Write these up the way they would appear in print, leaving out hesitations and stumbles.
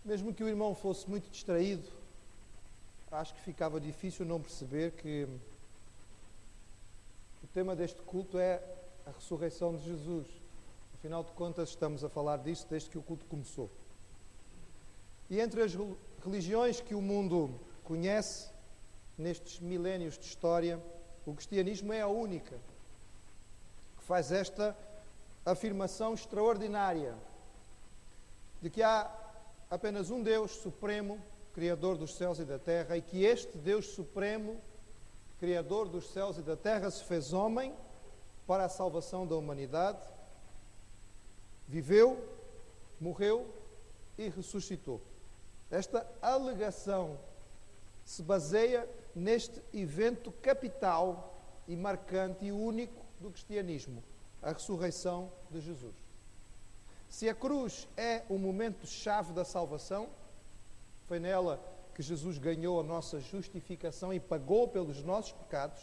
Mesmo que o irmão fosse muito distraído, acho que ficava difícil não perceber que o tema deste culto é a ressurreição de Jesus. Afinal de contas, estamos a falar disso desde que o culto começou. E entre as religiões que o mundo conhece, nestes milénios de história, o cristianismo é a única que faz esta afirmação extraordinária de que há apenas um Deus supremo, Criador dos céus e da terra, e que este Deus supremo, Criador dos céus e da terra, se fez homem para a salvação da humanidade, viveu, morreu e ressuscitou. Esta alegação se baseia neste evento capital e marcante e único do cristianismo, a ressurreição de Jesus. Se a cruz é o momento-chave da salvação, foi nela que Jesus ganhou a nossa justificação e pagou pelos nossos pecados,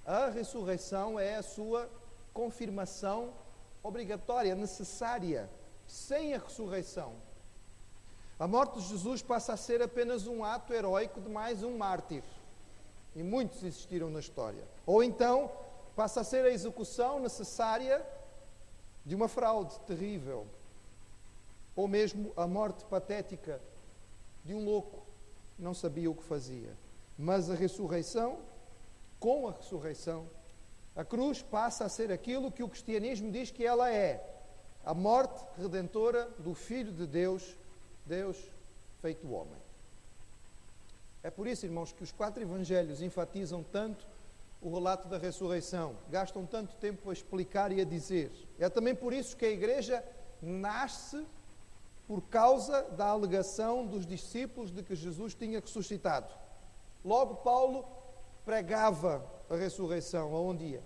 a ressurreição é a sua confirmação obrigatória, necessária. Sem a ressurreição, a morte de Jesus passa a ser apenas um ato heróico de mais um mártir. E muitos existiram na história. Ou então, passa a ser a execução necessária de uma fraude terrível. Ou mesmo a morte patética de um louco que não sabia o que fazia. Mas a ressurreição, com a ressurreição, a cruz passa a ser aquilo que o cristianismo diz que ela é: a morte redentora do Filho de Deus, Deus feito homem. É por isso, irmãos, que os 4 evangelhos enfatizam tanto o relato da ressurreição, gastam tanto tempo a explicar e a dizer. É também por isso que a igreja nasce por causa da alegação dos discípulos de que Jesus tinha ressuscitado. Logo, Paulo pregava a ressurreição aonde ia.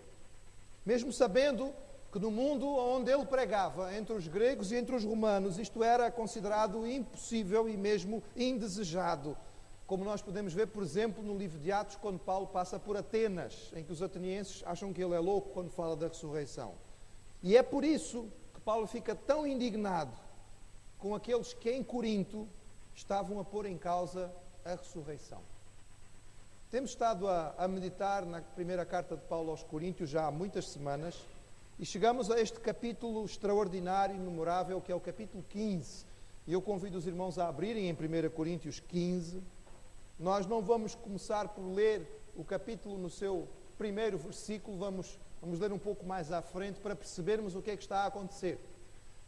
Mesmo sabendo que no mundo onde ele pregava, entre os gregos e entre os romanos, isto era considerado impossível e mesmo indesejado. Como nós podemos ver, por exemplo, no livro de Atos, quando Paulo passa por Atenas, em que os atenienses acham que ele é louco quando fala da ressurreição. E é por isso que Paulo fica tão indignado com aqueles que em Corinto estavam a pôr em causa a ressurreição. Temos estado a meditar na primeira carta de Paulo aos Coríntios já há muitas semanas e chegamos a este capítulo extraordinário e memorável que é o capítulo 15. E eu convido os irmãos a abrirem em 1 Coríntios 15. Nós não vamos começar por ler o capítulo no seu primeiro versículo, vamos ler um pouco mais à frente para percebermos o que é que está a acontecer.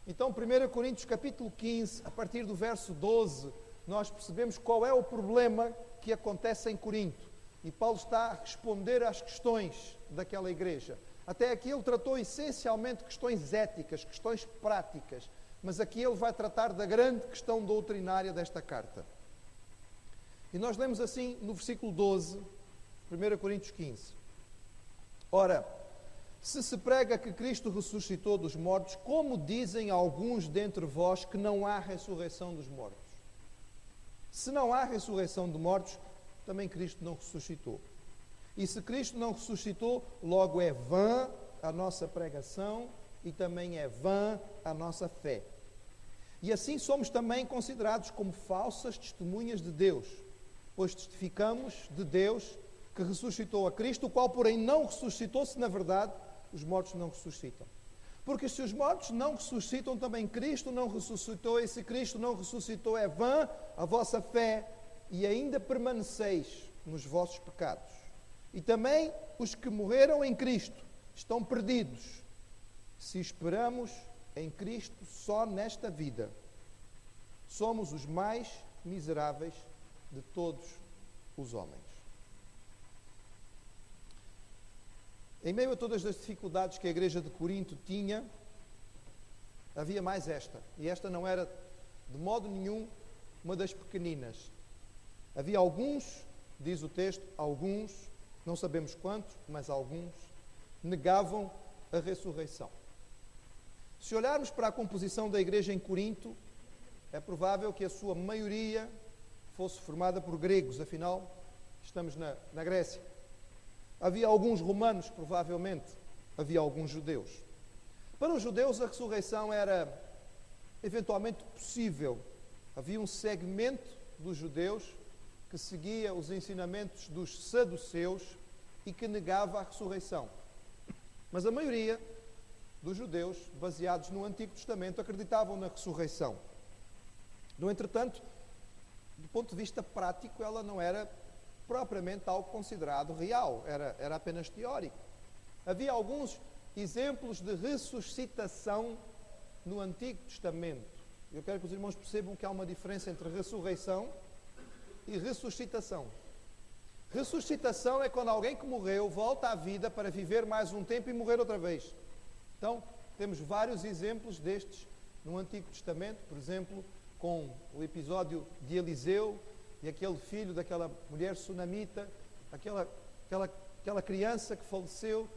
Então, 1 Coríntios capítulo 15, a partir do verso 12, nós percebemos qual é o problema que acontece em Corinto. E Paulo está a responder às questões daquela igreja. Até aqui ele tratou essencialmente questões éticas, questões práticas, mas aqui ele vai tratar da grande questão doutrinária desta carta. E nós lemos assim no versículo 12, 1 Coríntios 15. Ora, se prega que Cristo ressuscitou dos mortos, como dizem alguns dentre vós que não há ressurreição dos mortos? Se não há ressurreição de mortos, também Cristo não ressuscitou. E se Cristo não ressuscitou, logo é vã a nossa pregação e também é vã a nossa fé. E assim somos também considerados como falsas testemunhas de Deus, pois testificamos de Deus que ressuscitou a Cristo, o qual, porém, não ressuscitou, se na verdade os mortos não ressuscitam. Porque se os mortos não ressuscitam, também Cristo não ressuscitou, e se Cristo não ressuscitou, é vã a vossa fé, e ainda permaneceis nos vossos pecados. E também os que morreram em Cristo estão perdidos, se esperamos em Cristo só nesta vida. Somos os mais miseráveis de todos os homens. Em meio a todas as dificuldades que a igreja de Corinto tinha, havia mais esta. E esta não era, de modo nenhum, uma das pequeninas. Havia alguns, diz o texto, alguns, não sabemos quantos, mas alguns, negavam a ressurreição. Se olharmos para a composição da igreja em Corinto, é provável que a sua maioria fosse formada por gregos, afinal, estamos na Grécia. Havia alguns romanos, provavelmente, havia alguns judeus. Para os judeus, a ressurreição era eventualmente possível, Havia um segmento dos judeus que seguia os ensinamentos dos saduceus e que negava a ressurreição. Mas a maioria dos judeus, baseados no Antigo Testamento, acreditavam na ressurreição. No entretanto, do ponto de vista prático, ela não era propriamente algo considerado real, era apenas teórico. Havia alguns exemplos de ressuscitação no Antigo Testamento. Eu quero que os irmãos percebam que há uma diferença entre ressurreição e ressuscitação. Ressuscitação é quando alguém que morreu volta à vida para viver mais um tempo e morrer outra vez. Então, temos vários exemplos destes no Antigo Testamento, por exemplo, com o episódio de Eliseu e aquele filho daquela mulher sunamita, aquela criança que faleceu,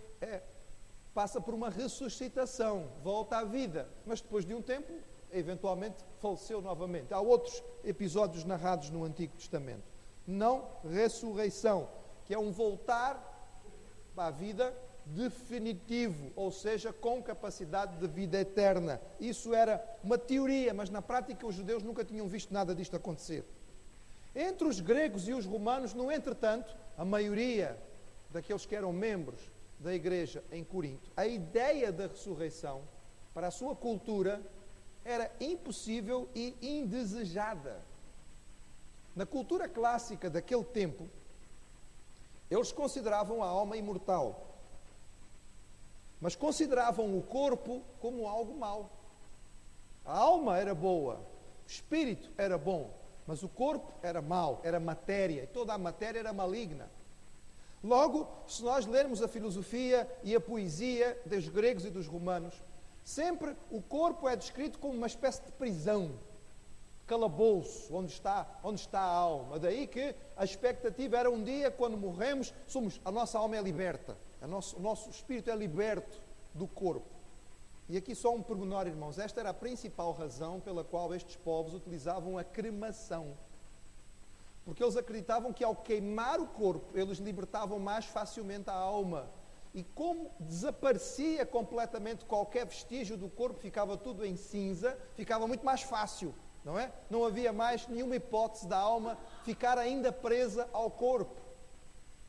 passa por uma ressuscitação, volta à vida, mas depois de um tempo, eventualmente, faleceu novamente. Há outros episódios narrados no Antigo Testamento. Não ressurreição, que é um voltar à vida definitivo, ou seja, com capacidade de vida eterna. Isso era uma teoria, mas na prática os judeus nunca tinham visto nada disto acontecer. Entre os gregos e os romanos, no entretanto, a maioria daqueles que eram membros da igreja em Corinto, a ideia da ressurreição, para a sua cultura, era impossível e indesejada. Na cultura clássica daquele tempo, eles consideravam a alma imortal, mas consideravam o corpo como algo mau. A alma era boa, o espírito era bom, mas o corpo era mau, era matéria, e toda a matéria era maligna. Logo, se nós lermos a filosofia e a poesia dos gregos e dos romanos, sempre o corpo é descrito como uma espécie de prisão, calabouço, onde está a alma. Daí que a expectativa era um dia, quando morremos, a nossa alma é liberta, o nosso espírito é liberto do corpo. E aqui só um pormenor, irmãos, esta era a principal razão pela qual estes povos utilizavam a cremação. Porque eles acreditavam que ao queimar o corpo, eles libertavam mais facilmente a alma. E como desaparecia completamente qualquer vestígio do corpo, ficava tudo em cinza, ficava muito mais fácil, não é? Não havia mais nenhuma hipótese da alma ficar ainda presa ao corpo.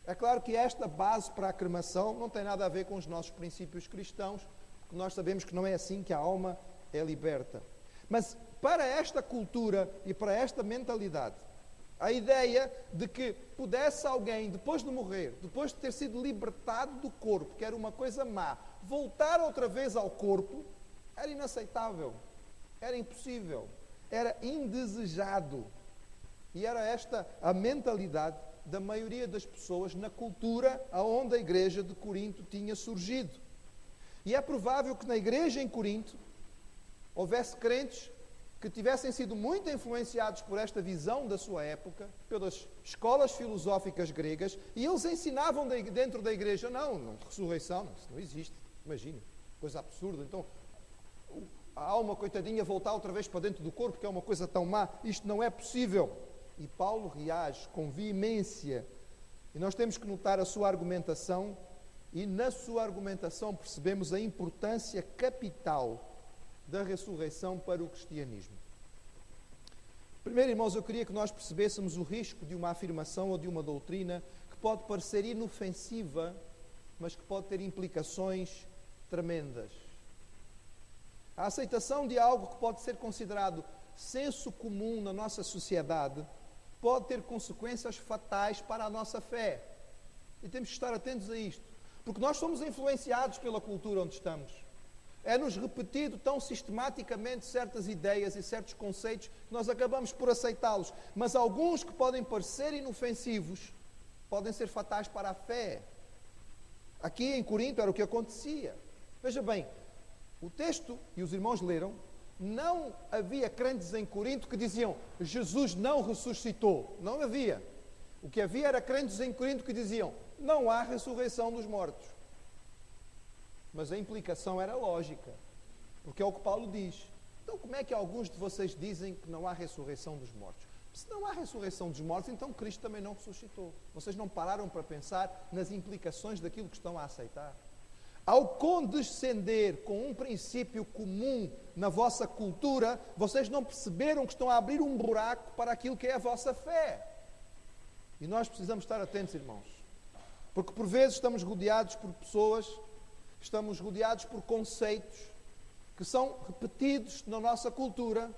É claro que esta base para a cremação não tem nada a ver com os nossos princípios cristãos, porque nós sabemos que não é assim que a alma é liberta. Mas para esta cultura e para esta mentalidade, a ideia de que pudesse alguém, depois de morrer, depois de ter sido libertado do corpo, que era uma coisa má, voltar outra vez ao corpo, era inaceitável, era impossível, era indesejado. E era esta a mentalidade da maioria das pessoas na cultura aonde a igreja de Corinto tinha surgido. E é provável que na igreja em Corinto houvesse crentes que tivessem sido muito influenciados por esta visão da sua época, pelas escolas filosóficas gregas, e eles ensinavam dentro da igreja, não, ressurreição, isso não existe, imagina, coisa absurda. Então, a alma, coitadinha, voltar outra vez para dentro do corpo, que é uma coisa tão má, isto não é possível. E Paulo reage com veemência, e nós temos que notar a sua argumentação, e na sua argumentação percebemos a importância capital da ressurreição para o cristianismo. Primeiro, irmãos, eu queria que nós percebêssemos o risco de uma afirmação ou de uma doutrina que pode parecer inofensiva, mas que pode ter implicações tremendas. A aceitação de algo que pode ser considerado senso comum na nossa sociedade pode ter consequências fatais para a nossa fé. E temos que estar atentos a isto, porque nós somos influenciados pela cultura onde estamos. É-nos repetido tão sistematicamente certas ideias e certos conceitos que nós acabamos por aceitá-los. Mas alguns que podem parecer inofensivos podem ser fatais para a fé. Aqui em Corinto era o que acontecia. Veja bem, o texto, e os irmãos leram, não havia crentes em Corinto que diziam Jesus não ressuscitou. Não havia. O que havia era crentes em Corinto que diziam não há ressurreição dos mortos. Mas a implicação era lógica, porque é o que Paulo diz. Então como é que alguns de vocês dizem que não há ressurreição dos mortos? Se não há ressurreição dos mortos, então Cristo também não ressuscitou. Vocês não pararam para pensar nas implicações daquilo que estão a aceitar? Ao condescender com um princípio comum na vossa cultura, vocês não perceberam que estão a abrir um buraco para aquilo que é a vossa fé. E nós precisamos estar atentos, irmãos. Porque por vezes estamos rodeados por pessoas, estamos rodeados por conceitos que são repetidos na nossa cultura,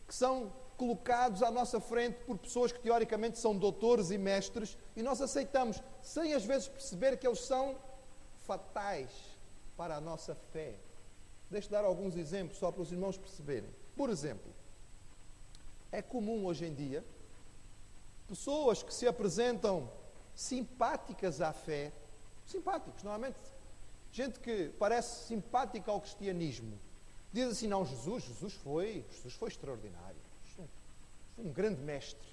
que são colocados à nossa frente por pessoas que teoricamente são doutores e mestres, e nós aceitamos, sem às vezes perceber que eles são fatais para a nossa fé. Deixe-me dar alguns exemplos só para os irmãos perceberem. Por exemplo, é comum hoje em dia pessoas que se apresentam simpáticas à fé, simpáticos, normalmente, gente que parece simpática ao cristianismo, diz assim, não, Jesus foi extraordinário, foi um grande mestre,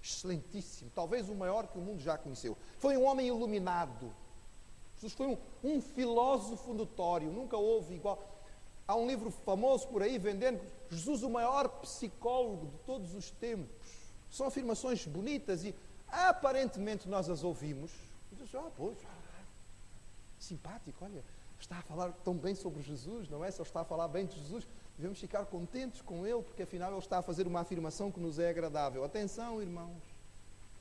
excelentíssimo, talvez o maior que o mundo já conheceu. Foi um homem iluminado. Jesus foi um filósofo notório, nunca houve igual. Há um livro famoso por aí vendendo, Jesus o maior psicólogo de todos os tempos. São afirmações bonitas e aparentemente nós as ouvimos. E dizemos, pois, simpático, olha, está a falar tão bem sobre Jesus, não é? Se ele está a falar bem de Jesus, devemos ficar contentes com ele, porque afinal ele está a fazer uma afirmação que nos é agradável. Atenção, irmãos,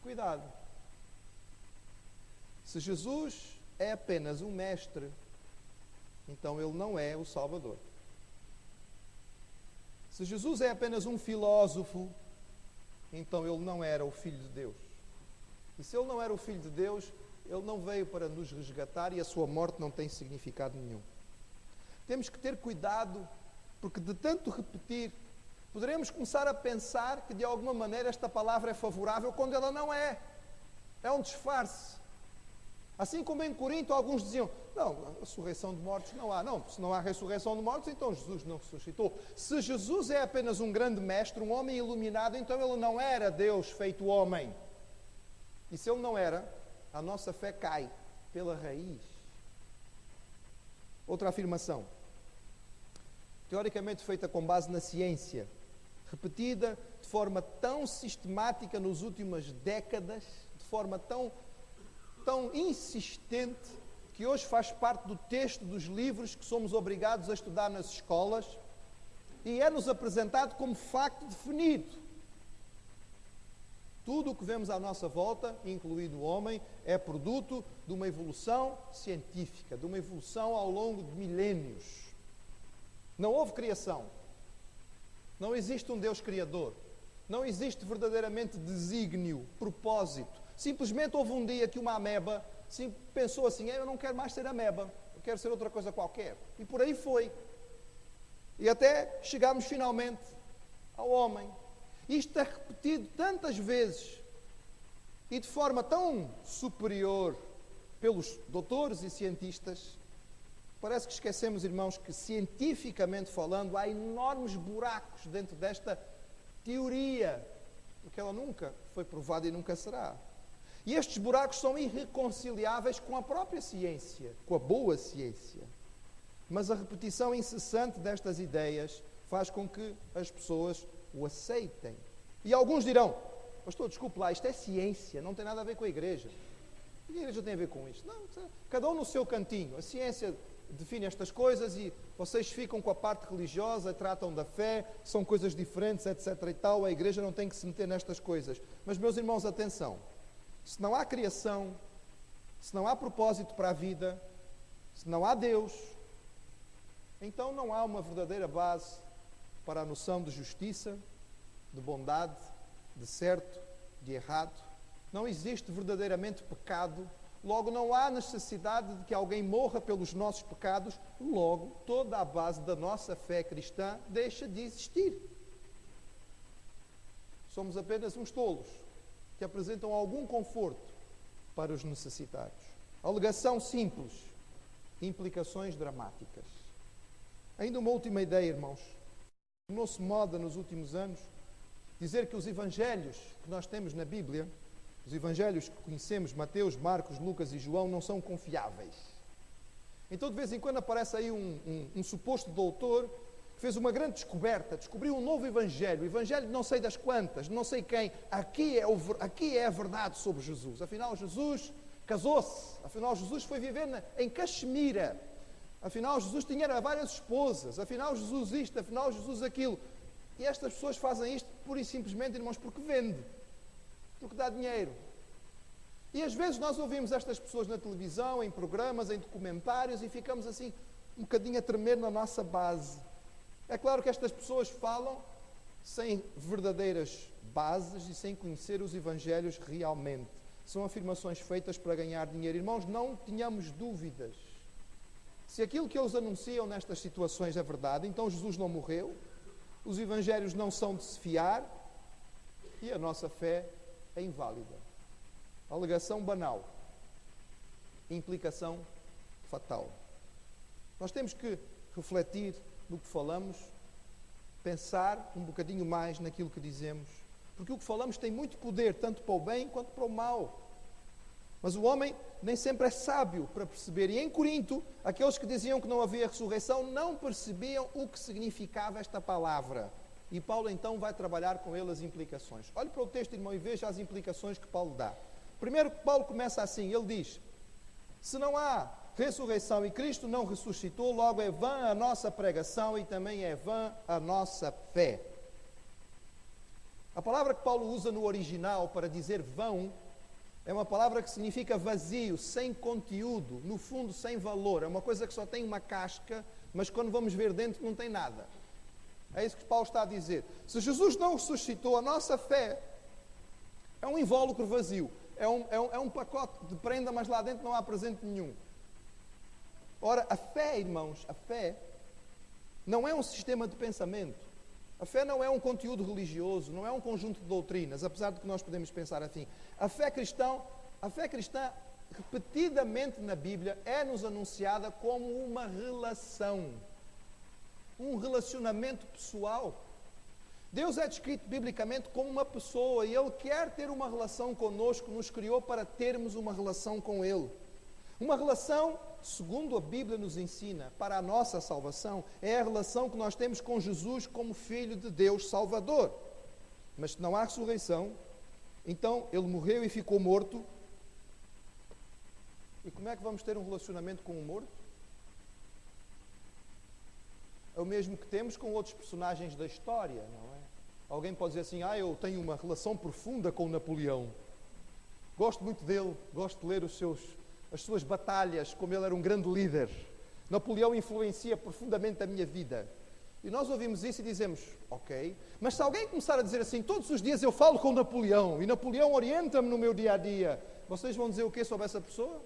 cuidado. Se Jesus é apenas um mestre, então ele não é o Salvador. Se Jesus é apenas um filósofo, então ele não era o Filho de Deus. E se ele não era o Filho de Deus, ele não veio para nos resgatar e a sua morte não tem significado nenhum. Temos que ter cuidado, porque de tanto repetir, poderemos começar a pensar que de alguma maneira esta palavra é favorável quando ela não é. É um disfarce. Assim como em Corinto alguns diziam, não, a ressurreição de mortos não há. Não, se não há ressurreição de mortos, então Jesus não ressuscitou. Se Jesus é apenas um grande mestre, um homem iluminado, então ele não era Deus feito homem. E se ele não era, a nossa fé cai pela raiz. Outra afirmação, teoricamente feita com base na ciência, repetida de forma tão sistemática nas últimas décadas, de forma tão insistente, que hoje faz parte do texto dos livros que somos obrigados a estudar nas escolas e é-nos apresentado como facto definido. Tudo o que vemos à nossa volta, incluído o homem, é produto de uma evolução científica, de uma evolução ao longo de milénios. Não houve criação. Não existe um Deus criador. Não existe verdadeiramente desígnio, propósito. Simplesmente houve um dia que uma ameba pensou assim, eu não quero mais ser ameba, eu quero ser outra coisa qualquer. E por aí foi. E até chegámos finalmente ao homem. Isto é repetido tantas vezes e de forma tão superior pelos doutores e cientistas, parece que esquecemos, irmãos, que cientificamente falando há enormes buracos dentro desta teoria, porque ela nunca foi provada e nunca será. E estes buracos são irreconciliáveis com a própria ciência, com a boa ciência. Mas a repetição incessante destas ideias faz com que as pessoas o aceitem. E alguns dirão, pastor, desculpe lá, isto é ciência, não tem nada a ver com a igreja. O que a igreja tem a ver com isto? Não, cada um no seu cantinho. A ciência define estas coisas e vocês ficam com a parte religiosa, tratam da fé, são coisas diferentes, etc. e tal. A igreja não tem que se meter nestas coisas. Mas, meus irmãos, atenção. Se não há criação, se não há propósito para a vida, se não há Deus, então não há uma verdadeira base para a noção de justiça, de bondade, de certo, de errado. Não existe verdadeiramente pecado, logo não há necessidade de que alguém morra pelos nossos pecados, logo toda a base da nossa fé cristã deixa de existir. Somos apenas uns tolos que apresentam algum conforto para os necessitados. Alegação simples, implicações dramáticas. Ainda uma última ideia, irmãos. Tornou-se moda nos últimos anos dizer que os evangelhos que nós temos na Bíblia, os evangelhos que conhecemos, Mateus, Marcos, Lucas e João, não são confiáveis. Então, de vez em quando aparece aí um suposto doutor que fez uma grande descoberta, descobriu um novo evangelho, o evangelho de não sei das quantas, não sei quem, aqui é a verdade sobre Jesus. Afinal, Jesus casou-se. Afinal, Jesus foi viver em Caxemira. Afinal, Jesus tinha várias esposas. Afinal, Jesus isto, afinal, Jesus aquilo. E estas pessoas fazem isto pura e simplesmente, irmãos, porque vende. Porque dá dinheiro. E às vezes nós ouvimos estas pessoas na televisão, em programas, em documentários, e ficamos assim, um bocadinho a tremer na nossa base. É claro que estas pessoas falam sem verdadeiras bases e sem conhecer os evangelhos realmente. São afirmações feitas para ganhar dinheiro. Irmãos, não tenhamos dúvidas. Se aquilo que eles anunciam nestas situações é verdade, então Jesus não morreu, os evangelhos não são de se fiar e a nossa fé é inválida. Alegação banal. Implicação fatal. Nós temos que refletir no que falamos, pensar um bocadinho mais naquilo que dizemos, porque o que falamos tem muito poder, tanto para o bem quanto para o mal. Mas o homem nem sempre é sábio para perceber. E em Corinto, aqueles que diziam que não havia ressurreição não percebiam o que significava esta palavra. E Paulo então vai trabalhar com ele as implicações. Olhe para o texto, irmão, e veja as implicações que Paulo dá. Primeiro, Paulo começa assim, ele diz: se não há ressurreição e Cristo não ressuscitou, logo é vã a nossa pregação e também é vã a nossa fé. A palavra que Paulo usa no original para dizer vão é uma palavra que significa vazio, sem conteúdo, no fundo sem valor. É uma coisa que só tem uma casca, mas quando vamos ver dentro não tem nada. É isso que Paulo está a dizer. Se Jesus não ressuscitou, a nossa fé é um invólucro vazio. É um pacote de prenda, mas lá dentro não há presente nenhum. Ora, a fé, irmãos, a fé não é um sistema de pensamento. A fé não é um conteúdo religioso, não é um conjunto de doutrinas, apesar de que nós podemos pensar assim. A fé cristã, repetidamente na Bíblia, é-nos anunciada como uma relação. Um relacionamento pessoal. Deus é descrito biblicamente como uma pessoa e Ele quer ter uma relação conosco, nos criou para termos uma relação com Ele. Uma relação, segundo a Bíblia nos ensina, para a nossa salvação, é a relação que nós temos com Jesus como Filho de Deus Salvador. Mas se não há ressurreição, então Ele morreu e ficou morto. E como é que vamos ter um relacionamento com o morto? É o mesmo que temos com outros personagens da história, não é? Alguém pode dizer assim, eu tenho uma relação profunda com Napoleão. Gosto muito dele, gosto de ler as suas batalhas, como ele era um grande líder. Napoleão influencia profundamente a minha vida. E nós ouvimos isso e dizemos, ok, mas se alguém começar a dizer assim, todos os dias eu falo com Napoleão, e Napoleão orienta-me no meu dia-a-dia, vocês vão dizer o quê sobre essa pessoa?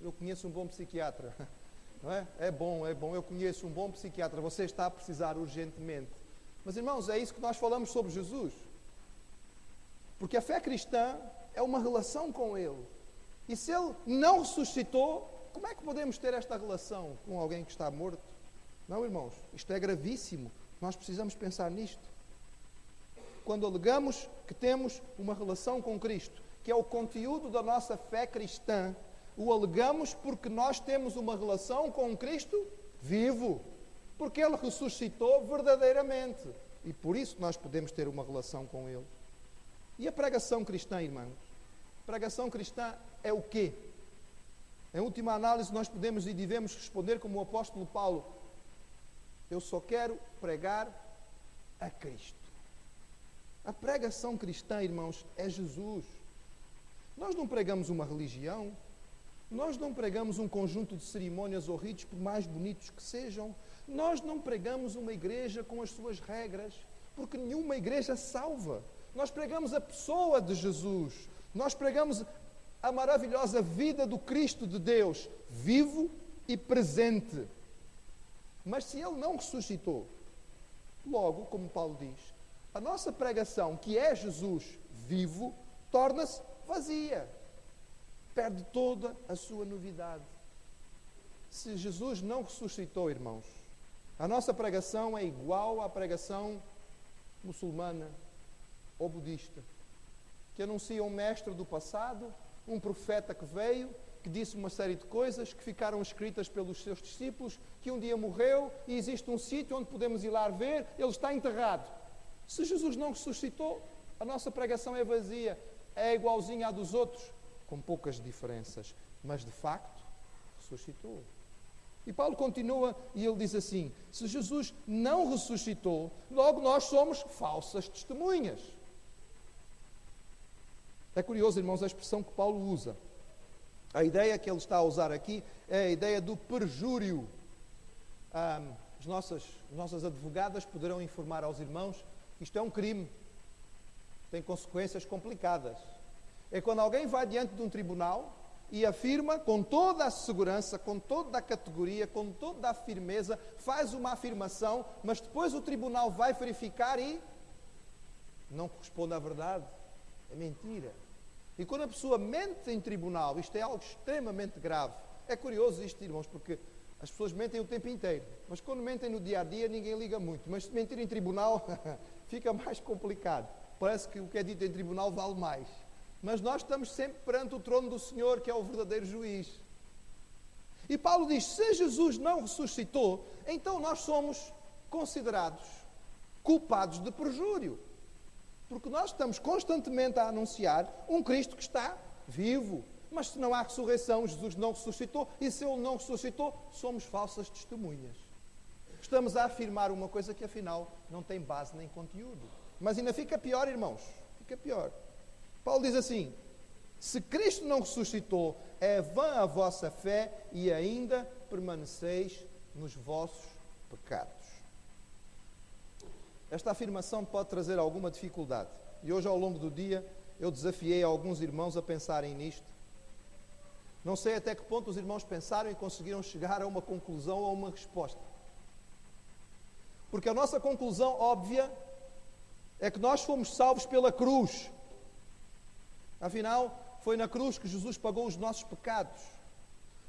Eu conheço um bom psiquiatra. Não é? É bom, eu conheço um bom psiquiatra, você está a precisar urgentemente. Mas irmãos, é isso que nós falamos sobre Jesus. Porque a fé cristã é uma relação com Ele. E se Ele não ressuscitou, como é que podemos ter esta relação com alguém que está morto? Não, irmãos, isto é gravíssimo. Nós precisamos pensar nisto. Quando alegamos que temos uma relação com Cristo, que é o conteúdo da nossa fé cristã, o alegamos porque nós temos uma relação com Cristo vivo. Porque Ele ressuscitou verdadeiramente. E por isso nós podemos ter uma relação com Ele. E a pregação cristã, irmãos? A pregação cristã é o quê? Em última análise, nós podemos e devemos responder como o apóstolo Paulo: eu só quero pregar a Cristo. A pregação cristã, irmãos, é Jesus. Nós não pregamos uma religião. Nós não pregamos um conjunto de cerimônias ou ritos, por mais bonitos que sejam. Nós não pregamos uma igreja com as suas regras, porque nenhuma igreja salva. Nós pregamos a pessoa de Jesus. Nós pregamos a maravilhosa vida do Cristo de Deus, vivo e presente. Mas se Ele não ressuscitou, logo, como Paulo diz, a nossa pregação, que é Jesus vivo, torna-se vazia. Perde toda a sua novidade. Se Jesus não ressuscitou, irmãos, a nossa pregação é igual à pregação muçulmana ou budista, que anuncia um mestre do passado, um profeta que veio, que disse uma série de coisas que ficaram escritas pelos seus discípulos, que um dia morreu e existe um sítio onde podemos ir lá ver, ele está enterrado. Se Jesus não ressuscitou, a nossa pregação é vazia. é igualzinha à dos outros, com poucas diferenças, mas de facto ressuscitou. E Paulo continua e ele diz assim: se Jesus não ressuscitou, logo nós somos falsas testemunhas. É curioso, irmãos, a expressão que Paulo usa. A ideia que ele está a usar aqui é a ideia do perjúrio. As nossas advogadas poderão informar aos irmãos que isto é um crime, tem consequências complicadas. É quando alguém vai diante de um tribunal e afirma com toda a segurança, com toda a categoria, com toda a firmeza, faz uma afirmação, mas depois o tribunal vai verificar e não corresponde à verdade. É mentira. E quando a pessoa mente em tribunal, isto é algo extremamente grave. É curioso isto, irmãos, porque as pessoas mentem o tempo inteiro, mas quando mentem no dia a dia ninguém liga muito. Mas se mentir em tribunal fica mais complicado. Parece que o que é dito em tribunal vale mais. Mas nós estamos sempre perante o trono do Senhor, que é o verdadeiro juiz. E Paulo diz: se Jesus não ressuscitou, então nós somos considerados culpados de perjúrio. Porque nós estamos constantemente a anunciar um Cristo que está vivo. Mas se não há ressurreição, Jesus não ressuscitou, e se Ele não ressuscitou, somos falsas testemunhas. Estamos a afirmar uma coisa que afinal não tem base nem conteúdo. Mas ainda fica pior, irmãos, fica pior. Paulo diz assim: se Cristo não ressuscitou, é vã a vossa fé e ainda permaneceis nos vossos pecados. Esta afirmação pode trazer alguma dificuldade. E hoje, ao longo do dia, eu desafiei alguns irmãos a pensarem nisto. Não sei até que ponto os irmãos pensaram e conseguiram chegar a uma conclusão ou a uma resposta. Porque a nossa conclusão óbvia é que nós fomos salvos pela cruz. Afinal, foi na cruz que Jesus pagou os nossos pecados.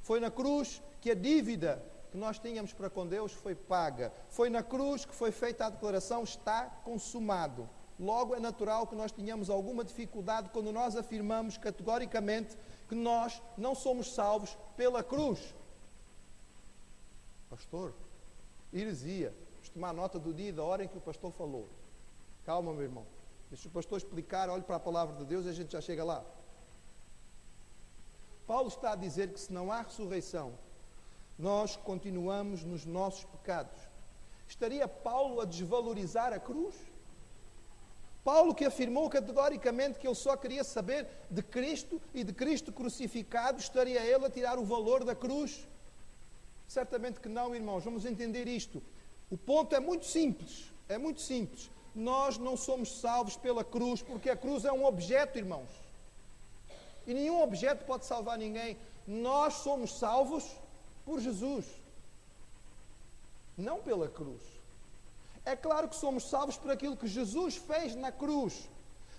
Foi na cruz que a dívida que nós tínhamos para com Deus foi paga. Foi na cruz que foi feita a declaração: está consumado. Logo, é natural que nós tenhamos alguma dificuldade quando nós afirmamos categoricamente que nós não somos salvos pela cruz. Pastor, heresia. Vamos tomar nota do dia e da hora em que o pastor falou. Calma, meu irmão. Deixa o pastor explicar, olhe para a palavra de Deus e a gente já chega lá. Paulo está a dizer que se não há ressurreição, nós continuamos nos nossos pecados. Estaria Paulo a desvalorizar a cruz? Paulo, que afirmou categoricamente que ele só queria saber de Cristo e de Cristo crucificado, estaria ele a tirar o valor da cruz? Certamente que não, irmãos. Vamos entender isto. O ponto é muito simples. É muito simples. Nós não somos salvos pela cruz, porque a cruz é um objeto, irmãos. E nenhum objeto pode salvar ninguém. Nós somos salvos por Jesus, não pela cruz. É claro que somos salvos por aquilo que Jesus fez na cruz.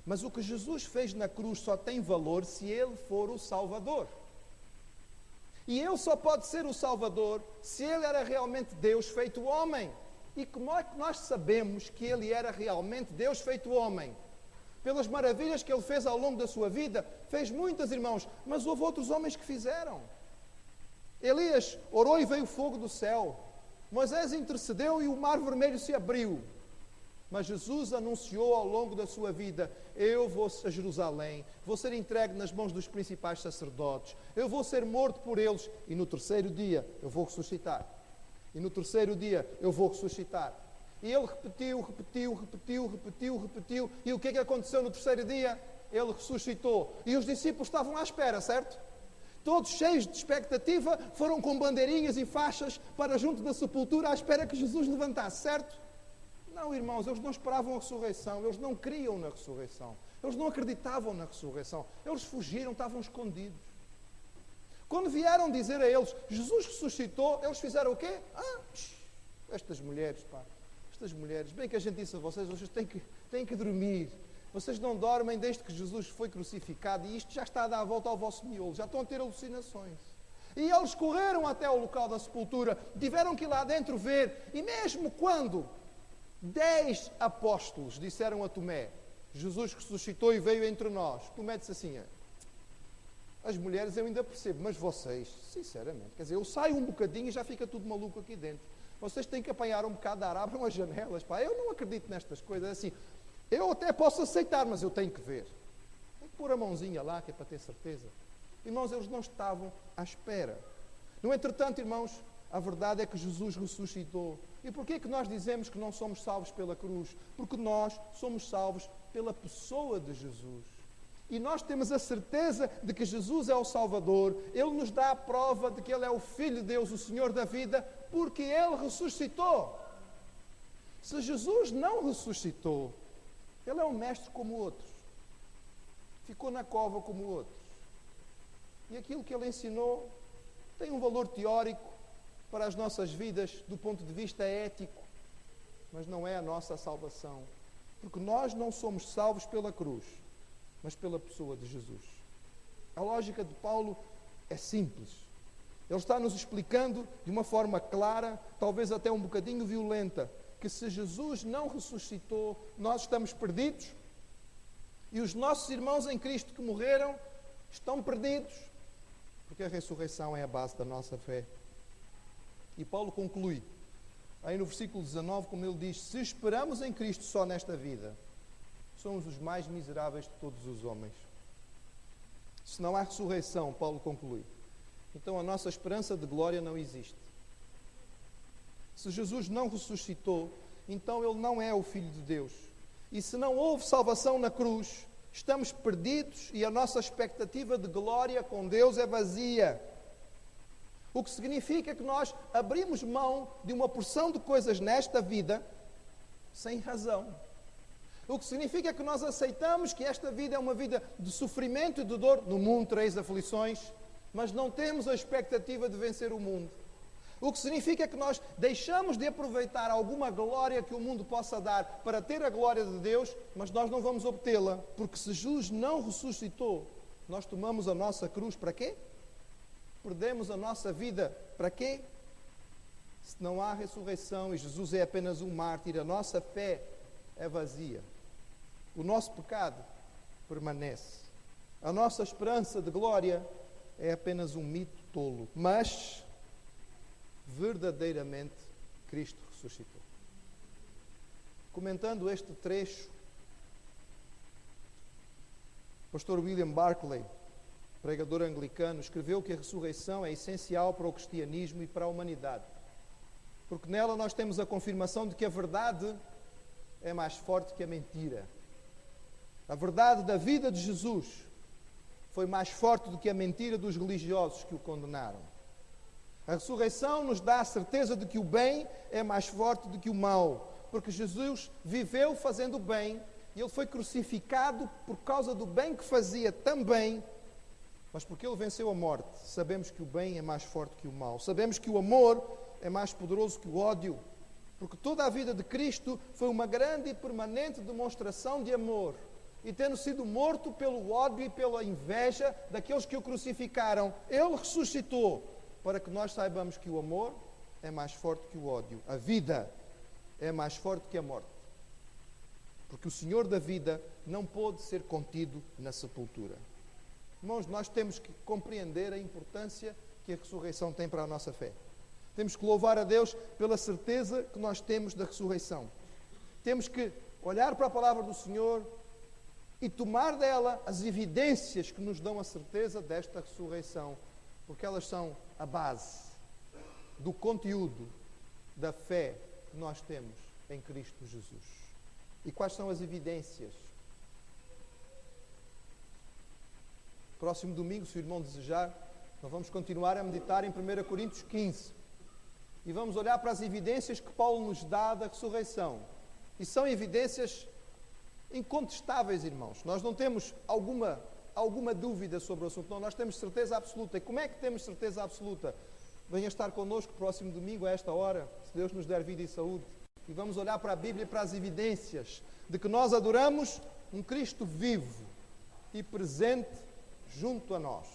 Mas o que Jesus fez na cruz só tem valor se Ele for o Salvador. E Ele só pode ser o Salvador se Ele era realmente Deus feito homem. E como é que nós sabemos que Ele era realmente Deus feito homem? Pelas maravilhas que Ele fez ao longo da sua vida. Fez muitas, irmãos, mas houve outros homens que fizeram. Elias orou e veio fogo do céu. Moisés intercedeu e o mar vermelho se abriu. Mas Jesus anunciou ao longo da sua vida: eu vou a Jerusalém, vou ser entregue nas mãos dos principais sacerdotes, eu vou ser morto por eles e no terceiro dia eu vou ressuscitar. E no terceiro dia eu vou ressuscitar. E ele repetiu. E o que é que aconteceu no terceiro dia? Ele ressuscitou. E os discípulos estavam à espera, certo? Todos cheios de expectativa, foram com bandeirinhas e faixas para junto da sepultura à espera que Jesus levantasse, certo? Não, irmãos, eles não esperavam a ressurreição, eles não criam na ressurreição, eles não acreditavam na ressurreição, eles fugiram, estavam escondidos. Quando vieram dizer a eles: Jesus ressuscitou, eles fizeram o quê? Estas mulheres, bem que a gente disse a vocês têm que dormir. Vocês não dormem desde que Jesus foi crucificado e isto já está a dar a volta ao vosso miolo, já estão a ter alucinações. E eles correram até o local da sepultura, tiveram que ir lá dentro ver, e mesmo quando 10 apóstolos disseram a Tomé: Jesus ressuscitou e veio entre nós, Tomé disse assim: as mulheres eu ainda percebo, mas vocês, sinceramente, quer dizer, eu saio um bocadinho e já fica tudo maluco aqui dentro. Vocês têm que apanhar um bocado de ar, abram as janelas, eu não acredito nestas coisas, assim. Eu até posso aceitar, mas eu tenho que ver. pôr a mãozinha lá, que é para ter certeza. Irmãos, eles não estavam à espera. No entretanto, irmãos, a verdade é que Jesus ressuscitou. E porquê é que nós dizemos que não somos salvos pela cruz? Porque nós somos salvos pela pessoa de Jesus. E nós temos a certeza de que Jesus é o Salvador. Ele nos dá a prova de que Ele é o Filho de Deus, o Senhor da vida, porque Ele ressuscitou. Se Jesus não ressuscitou, Ele é um mestre como outros. Ficou na cova como outros. E aquilo que Ele ensinou tem um valor teórico para as nossas vidas do ponto de vista ético, mas não é a nossa salvação. Porque nós não somos salvos pela cruz, mas pela pessoa de Jesus. A lógica de Paulo é simples. Ele está nos explicando de uma forma clara, talvez até um bocadinho violenta, que se Jesus não ressuscitou, nós estamos perdidos e os nossos irmãos em Cristo que morreram estão perdidos, porque a ressurreição é a base da nossa fé. E Paulo conclui, aí no versículo 19, como ele diz, se esperamos em Cristo só nesta vida, somos os mais miseráveis de todos os homens. Se não há ressurreição, Paulo conclui, então a nossa esperança de glória não existe. Se Jesus não ressuscitou, então Ele não é o Filho de Deus. E se não houve salvação na cruz, estamos perdidos e a nossa expectativa de glória com Deus é vazia. O que significa que nós abrimos mão de uma porção de coisas nesta vida sem razão. O que significa que nós aceitamos que esta vida é uma vida de sofrimento e de dor. No mundo tereis aflições, mas não temos a expectativa de vencer o mundo. O que significa que nós deixamos de aproveitar alguma glória que o mundo possa dar para ter a glória de Deus, mas nós não vamos obtê-la, porque se Jesus não ressuscitou, nós tomamos a nossa cruz para quê? Perdemos a nossa vida para quê? Se não há ressurreição e Jesus é apenas um mártir, a nossa fé é vazia. O nosso pecado permanece. A nossa esperança de glória é apenas um mito tolo. Mas verdadeiramente Cristo ressuscitou. Comentando este trecho, o pastor William Barclay, pregador anglicano, escreveu que a ressurreição é essencial para o cristianismo e para a humanidade. Porque nela nós temos a confirmação de que a verdade é mais forte que a mentira. A verdade da vida de Jesus foi mais forte do que a mentira dos religiosos que o condenaram. A ressurreição nos dá a certeza de que o bem é mais forte do que o mal, porque Jesus viveu fazendo o bem e Ele foi crucificado por causa do bem que fazia também, mas porque Ele venceu a morte, sabemos que o bem é mais forte que o mal. Sabemos que o amor é mais poderoso que o ódio, porque toda a vida de Cristo foi uma grande e permanente demonstração de amor. E tendo sido morto pelo ódio e pela inveja daqueles que o crucificaram, Ele ressuscitou, para que nós saibamos que o amor é mais forte que o ódio. A vida é mais forte que a morte. Porque o Senhor da vida não pôde ser contido na sepultura. Irmãos, nós temos que compreender a importância que a ressurreição tem para a nossa fé. Temos que louvar a Deus pela certeza que nós temos da ressurreição. Temos que olhar para a palavra do Senhor e tomar dela as evidências que nos dão a certeza desta ressurreição, porque elas são a base do conteúdo da fé que nós temos em Cristo Jesus. E quais são as evidências? Próximo domingo, se o irmão desejar, nós vamos continuar a meditar em 1 Coríntios 15. E vamos olhar para as evidências que Paulo nos dá da ressurreição. E são evidências incontestáveis, irmãos. Nós não temos alguma dúvida sobre o assunto. Não, nós temos certeza absoluta. E como é que temos certeza absoluta? Venha estar connosco próximo domingo a esta hora, se Deus nos der vida e saúde. E vamos olhar para a Bíblia e para as evidências de que nós adoramos um Cristo vivo e presente junto a nós.